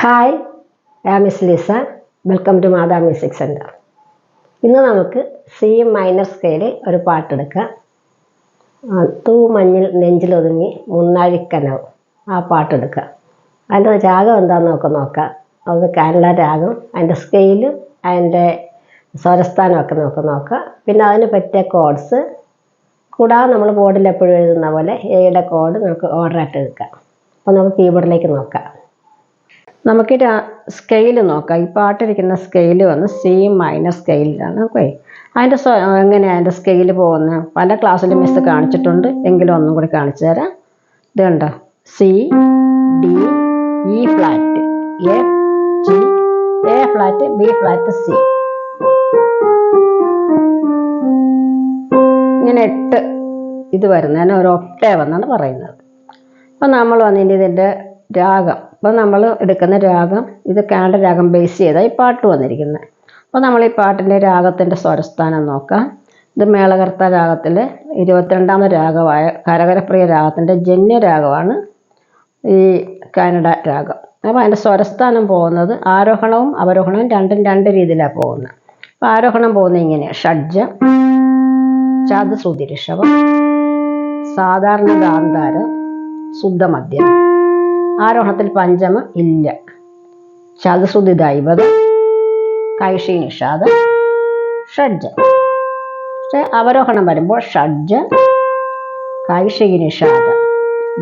Hi, I miss Lisa. Welcome to Mata music centre. ഇന്ന് നമുക്ക് C minor സ്കെയിലിൽ ഒരു പാട്ടെടുക്കാം. തൂ മഞ്ഞിൽ നെഞ്ചിലൊതുങ്ങി മുന്നാഴിക്കനവ്, ആ പാട്ടെടുക്കാം. അതിൻ്റെ രാഗം എന്താണെന്ന് നോക്കാം. അത് കേരള രാഗം, അതിൻ്റെ സ്കെയിലും അതിൻ്റെ സ്വരസ്ഥാനമൊക്കെ നോക്കാം. പിന്നെ അതിന് പറ്റിയ കോഡ്സ് കൂടാതെ നമ്മൾ ബോർഡിൽ എപ്പോഴും എഴുതുന്ന പോലെ എയുടെ കോഡ് നമുക്ക് ഓർഡറായിട്ട് എടുക്കാം. അപ്പോൾ നമുക്ക് കീബോർഡിലേക്ക് നോക്കാം. നമുക്ക് സ്കെയിൽ നോക്കാം. ഈ പാട്ടിരിക്കുന്ന സ്കെയിൽ വന്ന് സി മൈനർ സ്കെയിലാണ്. ഓക്കെ, അതിൻ്റെ എങ്ങനെയാണ് അതിൻ്റെ സ്കെയിൽ പോകുന്നത്? പല ക്ലാസ്സിലും മിസ് കാണിച്ചിട്ടുണ്ട്, എങ്കിലും ഒന്നും കൂടി കാണിച്ചു തരാം. ഇത് കണ്ടോ, C, D, E flat, A, G, A flat, B flat, C, ഇങ്ങനെ 8 ഇത് വരുന്നതിന് ഒരു ഒക്ടേവ് എന്നാണ് പറയുന്നത്. അപ്പോൾ നമ്മൾ ഇതിൻ്റെ രാഗം, അപ്പോൾ നമ്മൾ എടുക്കുന്ന രാഗം ഇത് കാണ്ട രാഗം ബേസ് ചെയ്താണ് ഈ പാട്ട് വന്നിരിക്കുന്നത്. അപ്പോൾ നമ്മൾ ഈ പാട്ടിൻ്റെ രാഗത്തിൻ്റെ സ്വരസ്ഥാനം നോക്കാം. ഇത് മേളകർത്ത രാഗത്തിൽ 22ാമത് രാഗമായ കരകരപ്രിയ രാഗത്തിൻ്റെ ജന്യരാഗമാണ് ഈ കാനഡ രാഗം. അപ്പോൾ അതിൻ്റെ സ്വരസ്ഥാനം പോകുന്നത് ആരോഹണവും അവരോഹണവും രണ്ടും രണ്ട് രീതിയിലാണ് പോകുന്നത്. അപ്പോൾ ആരോഹണം പോകുന്നത് ഇങ്ങനെയാണ്: ഷഡ്ജം, ചതുശ്രുതി ഋഷഭം, സാധാരണ ഗാന്ധാരം, ശുദ്ധമധ്യം. ആരോഹണത്തിൽ പഞ്ചമം ഇല്ല, ചതുശ്രുതി ദൈവതം, കൈഷി നിഷാദം, ഷഡ്ജം. പക്ഷെ അവരോഹണം വരുമ്പോൾ ഷഡ്ജം, കൈഷി നിഷാദം,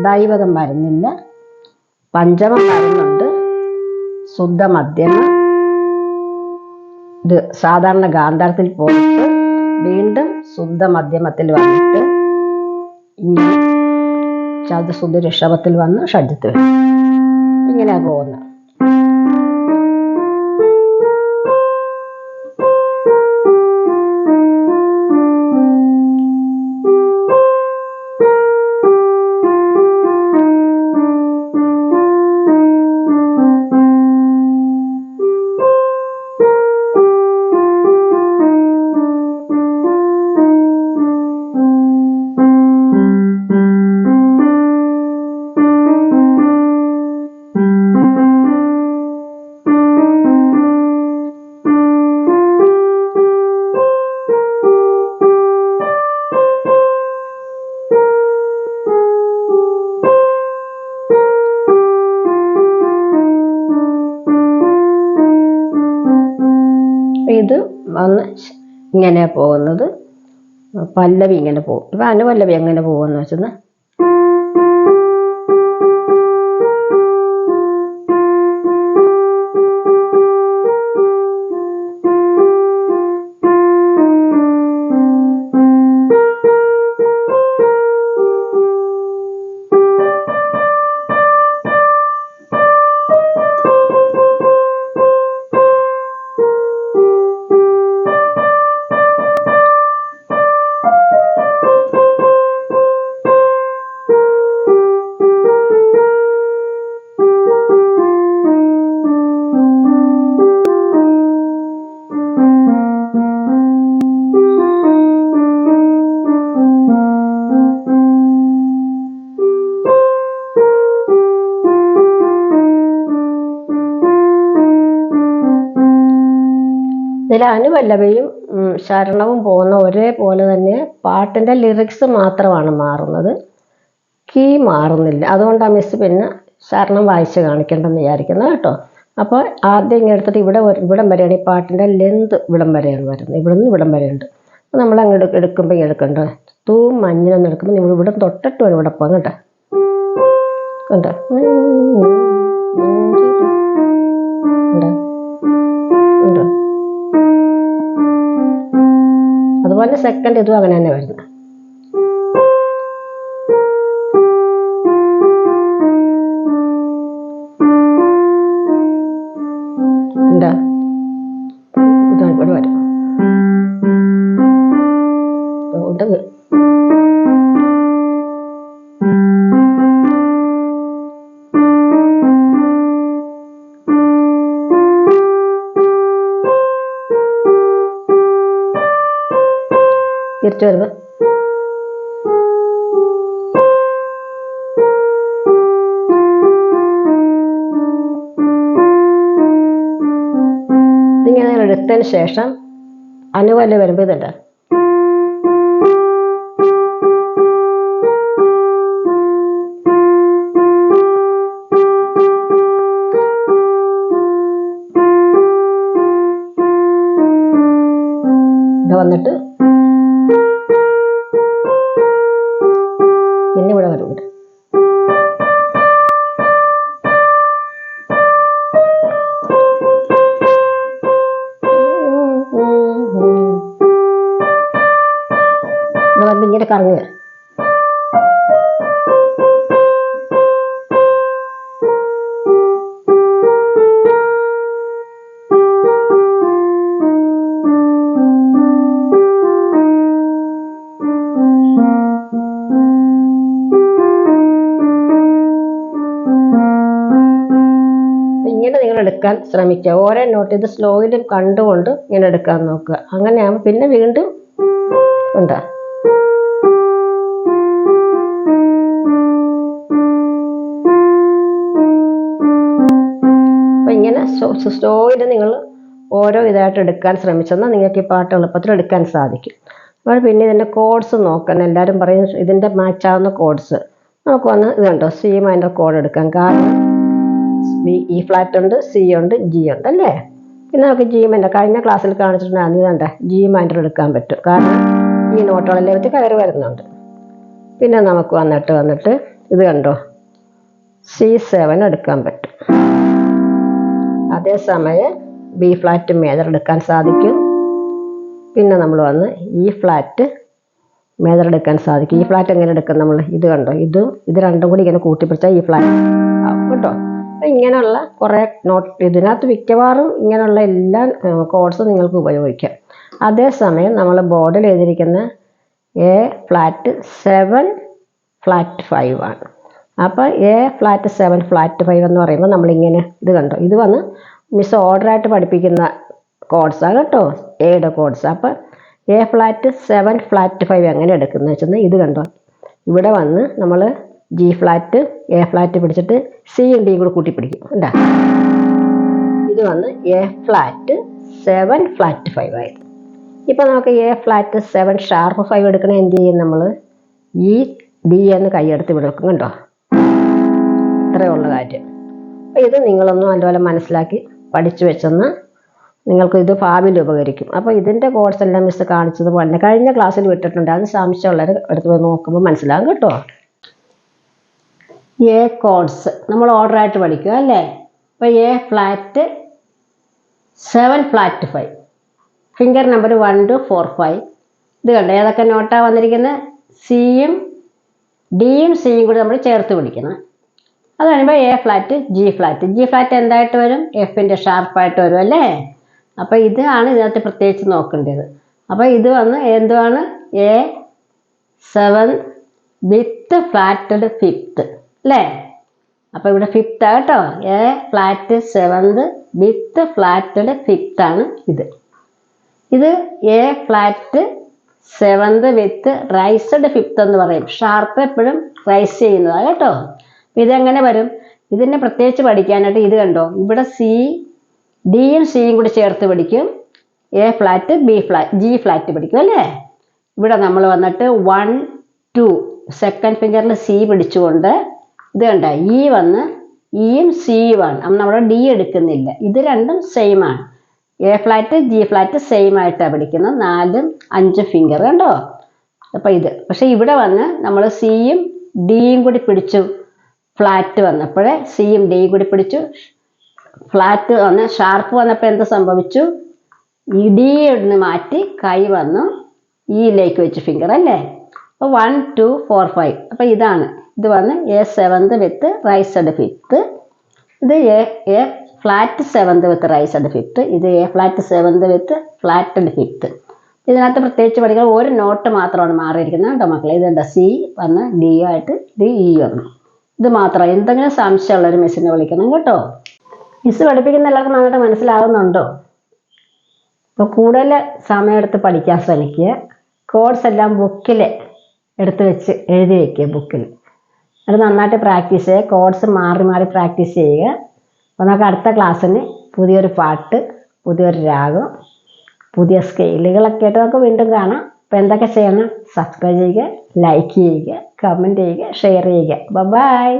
ദൈവതം വരുന്നില്ല, പഞ്ചമം വരുന്നുണ്ട്, ശുദ്ധമധ്യമ. ഇത് സാധാരണ ഗാന്ധാരത്തിൽ പോയിട്ട് വീണ്ടും ശുദ്ധമധ്യമത്തിൽ വന്നിട്ട് ഇങ്ങനെ ചതുശ്രുതി ഋഷഭത്തിൽ വന്ന് ഷഡ്ജത്തിൽ വരും. ഇങ്ങനെയാണ് പോകുന്നത്. ഇത് വന്ന് ഇങ്ങനെ പോകുന്നത്. പല്ലവി ഇങ്ങനെ പോകും. ഇപ്പം അനുപല്ലവി എങ്ങനെ പോകുമെന്ന് വെച്ചാൽ, ഇതിൽ അനുപല്ലവിയും ശരണവും പോകുന്ന ഒരേപോലെ തന്നെ പാട്ടിൻ്റെ ലിറിക്സ് മാത്രമാണ് മാറുന്നത്, കീ മാറുന്നില്ല. അതുകൊണ്ടാണ് മിസ് പിന്നെ ശരണം വായിച്ച് കാണിക്കേണ്ടെന്ന് വിചാരിക്കുന്നത് കേട്ടോ. അപ്പോൾ ആദ്യം ഇങ്ങനെ എടുത്തിട്ട് ഇവിടം വരെയാണ് ഈ പാട്ടിൻ്റെ ലെന്ത്, ഇവിടം വരെയാണ് വരുന്നത്. ഇവിടെ നിന്ന് ഇവിടം വരെയുണ്ട്. അപ്പോൾ നമ്മൾ അങ്ങ് എടുക്കുമ്പോൾ എടുക്കണ്ട, തൂ മഞ്ഞിലെന്ന് എടുക്കുമ്പോൾ നിങ്ങൾ ഇവിടെ തൊട്ടിട്ട് വരും ഇവിടെ പോകാം കേട്ടോ. കണ്ടോ, ഉണ്ടോ? അതുപോലെ സെക്കൻഡ് ഇതും അങ്ങനെ തന്നെ വരുന്നത്. എന്താ ഇവിടെ വരും. തിരിച്ചു വരുമ്പോൾ എടുത്തതിന് ശേഷം അനുവല് വരുമ്പോൾ ഇതുണ്ട്. ഇത് വന്നിട്ട് പിന്നെ ഇവിടെ വരും. ഇവിടെ വരുമ്പോൾ ഇങ്ങനെ കറങ്ങുക. ഇങ്ങനെ നിങ്ങൾ എടുക്കാൻ ശ്രമിക്കുക. ഓരോ നോട്ട് ഇത് സ്ലോയിലും കണ്ടുകൊണ്ട് ഇങ്ങനെ എടുക്കാൻ നോക്കുക. അങ്ങനെയാകുമ്പോൾ പിന്നെ വീണ്ടും ഉണ്ടാ അപ്പം ഇങ്ങനെ സ്ലോയിൽ നിങ്ങൾ ഓരോ ഇതായിട്ട് എടുക്കാൻ ശ്രമിച്ചെന്നാൽ നിങ്ങൾക്ക് ഈ പാട്ട് എളുപ്പത്തിൽ എടുക്കാൻ സാധിക്കും. അപ്പോൾ പിന്നെ ഇതിൻ്റെ കോഡ്സ് നോക്കണം. എല്ലാവരും പറയും ഇതിൻ്റെ മാച്ചാവുന്ന കോഡ്സ്. നമുക്ക് വന്ന് ഇതുണ്ടോ സി മൈനർ കോഡ് എടുക്കാം. കാരണം ഇ ഫ്ലാറ്റ് ഉണ്ട്, സി ഉണ്ട്, ജി ഉണ്ട് അല്ലേ. പിന്നെ നമുക്ക് ജി മൈനർ കഴിഞ്ഞ ക്ലാസ്സിൽ കാണിച്ചിട്ടുണ്ടായിരുന്നു. ഇതുണ്ട് ജി മൈനർ എടുക്കാൻ പറ്റും. കാരണം ഈ നോട്ടുകളെല്ലാം വെച്ച് കയറി വരുന്നുണ്ട്. പിന്നെ നമുക്ക് വന്നിട്ട് ഇത് കണ്ടോ C7 എടുക്കാൻ പറ്റും. അതേസമയം ബി ഫ്ലാറ്റ് മേജർ എടുക്കാൻ സാധിക്കും. പിന്നെ നമ്മൾ വന്ന് ഇ ഫ്ലാറ്റ് മേജർ എടുക്കാൻ സാധിക്കും. ഈ ഫ്ലാറ്റ് എങ്ങനെ എടുക്കും നമ്മൾ? ഇത് കണ്ടോ ഇത് രണ്ടും കൂടി ഇങ്ങനെ കൂട്ടിപ്പിടിച്ചാൽ ഈ ഫ്ലാറ്റ് ആവും കേട്ടോ. അപ്പം ഇങ്ങനെയുള്ള കുറേ നോട്ട് ഇതിനകത്ത് മിക്കവാറും ഇങ്ങനെയുള്ള എല്ലാ കോഡ്സും നിങ്ങൾക്ക് ഉപയോഗിക്കാം. അതേസമയം നമ്മൾ ബോർഡിൽ എഴുതിയിരിക്കുന്ന എ ഫ്ലാറ്റ് 7 ഫ്ലാറ്റ് 5 ആണ്. അപ്പോൾ എ ഫ്ലാറ്റ് 7 ഫ്ലാറ്റ് 5 എന്ന് പറയുമ്പോൾ നമ്മളിങ്ങനെ ഇത് കണ്ടോ ഇത് വന്ന് മിസ് ഓർഡറായിട്ട് പഠിപ്പിക്കുന്ന കോഡ്സാണ് കേട്ടോ, എയുടെ കോഡ്സ്. അപ്പം എ ഫ്ലാറ്റ് 7 ഫ്ലാറ്റ് 5 എങ്ങനെ എടുക്കുന്നത് വെച്ചാൽ ഇത് കണ്ടോ ഇവിടെ വന്ന് നമ്മൾ ജി ഫ്ലാറ്റ് എ ഫ്ലാറ്റ് പിടിച്ചിട്ട് സിയും ഡിയും കൂടെ കൂട്ടിപ്പിടിക്കും. ഉണ്ടാ ഇത് വന്ന് എ ഫ്ലാറ്റ് 7 ഫ്ലാറ്റ് 5 ആയത്. ഇപ്പം നമുക്ക് എ ഫ്ലാറ്റ് 7 ഷാർപ്പ് 5 എടുക്കണേ എന്ത് ചെയ്യും? നമ്മൾ ഈ ഡി എന്ന് കൈയെടുത്ത് ഇവിടെ വെക്കും. കണ്ടോ ഇത്രയുള്ള കാര്യം. അപ്പോൾ ഇത് നിങ്ങളൊന്നും നല്ലപോലെ മനസ്സിലാക്കി പഠിച്ചു വെച്ചെന്ന് നിങ്ങൾക്ക് ഇത് ഭാവിയിൽ ഉപകരിക്കും. അപ്പോൾ ഇതിൻ്റെ കോഡ്സ് എല്ലാം മിസ് കാണിച്ചതുപോലെ തന്നെ കഴിഞ്ഞ ക്ലാസ്സിൽ വിട്ടിട്ടുണ്ട്. അത് സംശയമുള്ളവർ എടുത്ത് നോക്കുമ്പോൾ മനസ്സിലാകും കേട്ടോ. എ കോഡ്സ് നമ്മൾ ഓർഡറായിട്ട് പഠിക്കുക അല്ലേ. അപ്പോൾ A flat 7 flat 5 finger number 1 to 4 5. ഇത് കണ്ടോ ഏതൊക്കെ നോട്ടാണ് വന്നിരിക്കുന്നത്? സിയും ഡിയും സിയും കൂടി നമ്മൾ ചേർത്ത് പിടിക്കണം. അത് കഴിയുമ്പോൾ എ ഫ്ലാറ്റ് ജി ഫ്ലാറ്റ് എന്തായിട്ട് വരും? എഫിൻ്റെ ഷാർപ്പായിട്ട് വരും അല്ലേ. അപ്പോൾ ഇതാണ് ഇതിനകത്ത് പ്രത്യേകിച്ച് നോക്കേണ്ടത്. അപ്പോൾ ഇത് വന്ന് എന്തുവാണ്? A7 വിത്ത് ഫ്ലാറ്റഡ് 5th അല്ലേ. അപ്പോൾ ഇവിടെ 5th കേട്ടോ. A flat 7 with flatted 5th ആണ് ഇത്. A flat 7 with raised 5th എന്ന് പറയും. ഷാർപ്പ് എപ്പോഴും റൈസ് ചെയ്യുന്നതാണ് കേട്ടോ. ഇതെങ്ങനെ വരും? ഇതിനെ പ്രത്യേകിച്ച് പഠിക്കാനായിട്ട് ഇത് കണ്ടോ ഇവിടെ ഡിയും സിയും കൂടി ചേർത്ത് പഠിക്കും. എ ഫ്ലാറ്റ് ജി ഫ്ലാറ്റ് പഠിക്കും അല്ലേ. ഇവിടെ നമ്മൾ വന്നിട്ട് 1 2 സെക്കൻഡ് ഫിംഗറിൽ സി പിടിച്ചുകൊണ്ട് ഇത് കണ്ട ഇ വന്ന് ഇയും സിയുമാണ്. നമ്മൾ ഡി എടുക്കുന്നില്ല. ഇത് രണ്ടും സെയിം ആണ്. A flat G flat same ആയിട്ടാണ് പഠിക്കുന്നത്. 4 5 ഫിംഗർ കണ്ടോ. അപ്പം ഇത് പക്ഷെ ഇവിടെ വന്ന് നമ്മൾ സിയും ഡിയും കൂടി പിടിച്ചു. ഫ്ലാറ്റ് വന്നപ്പോഴേ സിയും ഡിയും കൂടി പിടിച്ചു. ഫ്ലാറ്റ് വന്ന് ഷാർപ്പ് വന്നപ്പോൾ എന്ത് സംഭവിച്ചു? ഈ ഡി ഒന്ന് മാറ്റി കൈ വന്നു ഇയിലേക്ക് വെച്ച് ഫിംഗർ അല്ലേ. അപ്പോൾ 1 2 4 5. അപ്പോൾ ഇതാണ് ഇത് വന്ന് A7 വിത്ത് റൈസ്ഡ് 5th. ഇത് A flat 7 with raised 5th. ഇത് A flat 7 with flatted 5th. ഇതിനകത്ത് പ്രത്യേകിച്ച് പഠിക്കാൻ ഒരു നോട്ട് മാത്രമാണ് മാറിയിരിക്കുന്നത് കേട്ടോ മക്കളെ. ഇതെന്താ സി വന്ന് ഡി ആയിട്ട് ഇത് ഇ വന്നു. ഇത് മാത്രം. എന്തെങ്കിലും സംശയമുള്ളൊരു മിസ്സിനെ വിളിക്കണം കേട്ടോ. മിസ് പഠിപ്പിക്കുന്ന എല്ലാവർക്കും നന്നായിട്ട് മനസ്സിലാകുന്നുണ്ടോ? അപ്പോൾ കൂടുതൽ സമയമെടുത്ത് പഠിക്കാൻ ശ്രമിക്കുക. കോഡ്സ് എല്ലാം ബുക്കിൽ എടുത്ത് വെച്ച് എഴുതി വയ്ക്കുക ബുക്കിൽ. അത് നന്നായിട്ട് പ്രാക്ടീസ് ചെയ്യുക. കോഡ്സ് മാറി മാറി പ്രാക്ടീസ് ചെയ്യുക. അപ്പോൾ നമുക്ക് അടുത്ത ക്ലാസ്സിന് പുതിയൊരു പാട്ട്, പുതിയൊരു രാഗം പുതിയ സ്കെയിലുകളൊക്കെ ആയിട്ട് നമുക്ക് വീണ്ടും കാണാം. അപ്പോൾ എന്തൊക്കെ ചെയ്യണം? സബ്സ്ക്രൈബ് ചെയ്യുക, ലൈക്ക് ചെയ്യുക, കമൻറ്റ് ചെയ്യുക, ഷെയർ ചെയ്യുക. ബൈ.